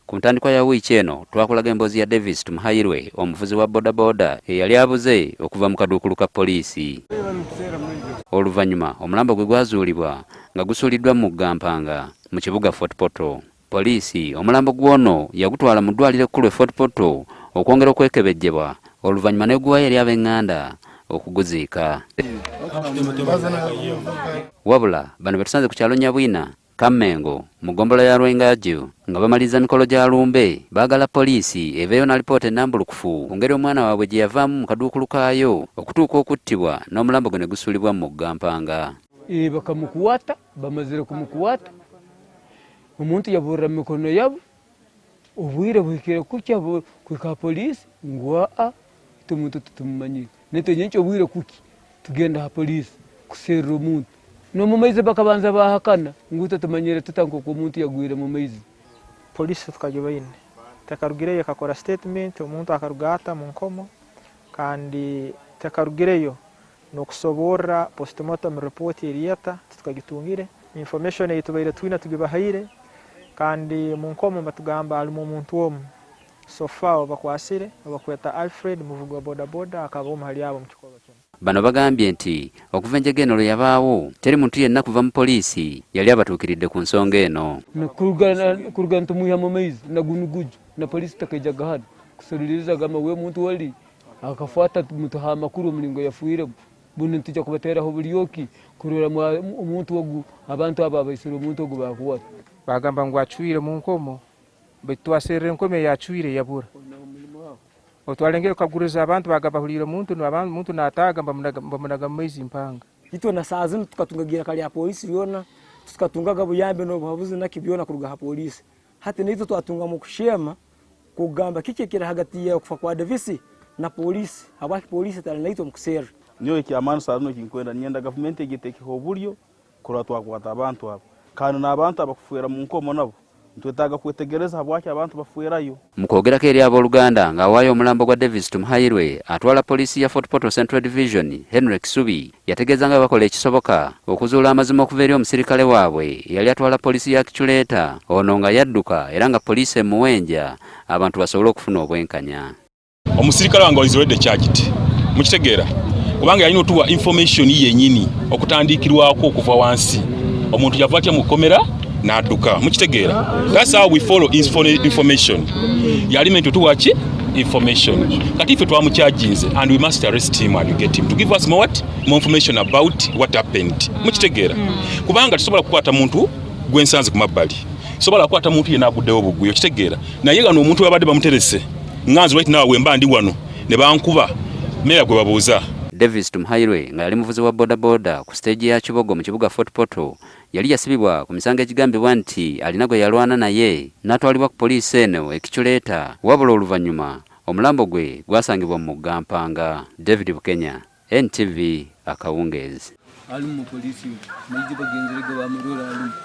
Ku ntandikwa ya wiiki eno twakulaga emboozi ya Davis Tumuhairwe, omuvuzi wa bodaboda eyali abuze okuva mu kaduukulu ka poliisi. Oluvannyuma omulambo gwe gwazuulibwa nga gusuuliddwa mu Gampanga mu kibuga Fort Portal. Poliisi omulambo gw'ono yagutwala mu ddwaliro ekkulu e Fort Portal okwongera okwekebejjebwa, oluvannyuma ne guwaayo eri ab'eŋŋanda okuguziika. Wabula bano be tusanze ku kyalo Nyabwina, Kamengo, mu ggombolola ya Lwengaju nga bamaliriza mikolo gya lumbe, baagala poliisi eveeyo na lipoota ennambulukufu ku ngeri omwana waabwe gye yavaamu mu kaduukulu kaayo okutuuka okuttibwa n'omulambo gwe ne gusuulibwa mu Gampanga. Bakamukwata, bamazire kumukwata, omuntu yaburra mu mikono yabo, obwire buhikire kukya kwika poliisi ngo omuntu tutumumanyire netonye nkyo obwire kuki tugenda ha poliisi kuserera omuntu no mu maizi bakabanza bahakana nguto tumanyire tutanko ko omuntu yagwire mu maizi. Poliisi tukagibaine tekarugireyo kakora statement omuntu akarugata mu nkomo kandi tekarugireyo nokusobora postmortem report eriyata tukagitungire information eyitubaire twina tugibahaire kandi mu nkomo batugamba ali mu muntu omu sofa bakwasire bakweta Alfred muvugo boda boda akaba omali yabo mu kikoba kino. Bano bagambye nti okuva enjegeno lwe yabaawo teri muntu yenna kuva mu poliisi yali abatuukiridde ku nsonga eno. Kuruga ntumuya mu maizi na gunuguju na poliisi takajaga hano kusoliriza gama we muntu wali akafuata mutuha amakuru omulingo yafuire buno ntijja kubateraho bulyoki kurora omuntu ogu abantu aba abaisiro omuntu ogu bakuwata bagamba ngo acuire mu nkomo betwaserere nkome yacuire yabura otwalengere kaguriza abantu bagabahulira muntu muntu nataga bamunaga maizi mpanga ito na saa zino tukatungagira kali ya polisi yona tukatungaga buyambe no babuze nakibyona kuruga ha polisi hati nito twatunga mu kushema kugamba kikekera hagati ya kufa kwa Davis na polisi habaki polisi tali naito mukusera nyo ikyamana sarano kinkwenda nyenda government egitekeho buryo kuratwa kwata abantu abo kandi n'abantu abakufuera mu nkomo nabo ntwetaga kwetegereza habwaki abantu bafuerayo. Mu kwogerako eri abooluganda ng'awaayo omulambo gwa Davis Tumuhairwe, atwala poliisi ya Fort Portal Central Division Henry Kisubi yategeeza nga bakola ekisoboka okuzuula amazima okuva eri omusirikale waabwe yali atwala poliisi ya Kiculeeta, ono nga yadduka era nga poliisi emuwenja abantu basobole okufuna obwenkanya. Omusirikale wange walizirwedde kyakiti mukitegeera kubanga yalina otuwa information yennyini okutandikirwako okuva wansi omuntu yava atya mu kkomera n'adduka mukitegeera. That's how we follow information. Yali meant to watch information. Kati ife twamucharginze and we must arrest him and get him to give us more information about what happened. Mukitegeera. Kubanga tusobola kukwata muntu gwensanze ku mabbali. Sobola kukwata muntu yena aguddewo buguyo kitegeera. Naye gano omuntu abadde bamuterese. Nganzi right now wemba ndi wano ne bankuba meya gwe babuuza. Davis Tumuhairwe nga yali muvuzi wa bodaboda ku stage ya Kibogo mu kibuga Fort Portal yali yasibibwa ku misango egigambibwa nti alina gwe yalwana naye n'atwalibwa ku poliisi eno ekiculeeta, wabula oluvannyuma omulambo gwe gwasangibwa mu Gampanga. David Bukenya, NTV Akawungeezi. Ali mu poliisi mayizi bagenzerega bamurora ali